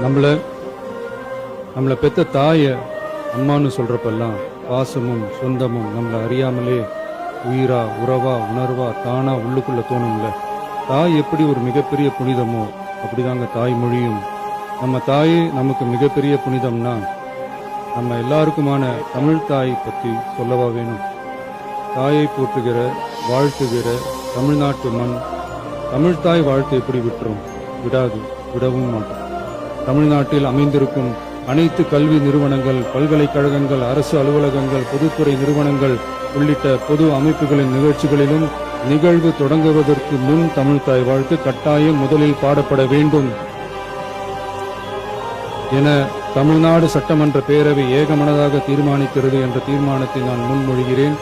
நம்மளை பெத்த தாய அம்மான்னு சொல்றப்பெல்லாம் பாசமும் சொந்தமும் நம்மளை அறியாமலே உயிரா உறவா உணர்வா தானா உள்ளுக்குள்ள தோணும்ல. தாய் எப்படி ஒரு மிகப்பெரிய புனிதமோ அப்படிதாங்க தாய்மொழியும். நம்ம தாயே நமக்கு மிகப்பெரிய புனிதம்னா நம்ம எல்லாருக்குமான தமிழ் தாய் பற்றி சொல்லவா வேணும். தாயை போற்றுகிற வாழ்த்துகிற தமிழ்நாட்டு மண் தமிழ் தாய் வாழ்த்து எப்படி விடாது, விடவும் மாட்டோம். தமிழ்நாட்டில் அமைந்திருக்கும் அனைத்து கல்வி நிறுவனங்கள், பல்கலைக்கழகங்கள், அரசு அலுவலகங்கள், பொதுத்துறை நிறுவனங்கள் உள்ளிட்ட பொது அமைப்புகளின் நிகழ்ச்சிகளிலும் நிகழ்வு தொடங்குவதற்கு முன் தமிழ் தாய் வாழ்த்து கட்டாயம் முதலில் பாடப்பட வேண்டும் என தமிழ்நாடு சட்டமன்ற பேரவை ஏகமனதாக தீர்மானிக்கிறது என்ற தீர்மானத்தை நான் முன்மொழிகிறேன்.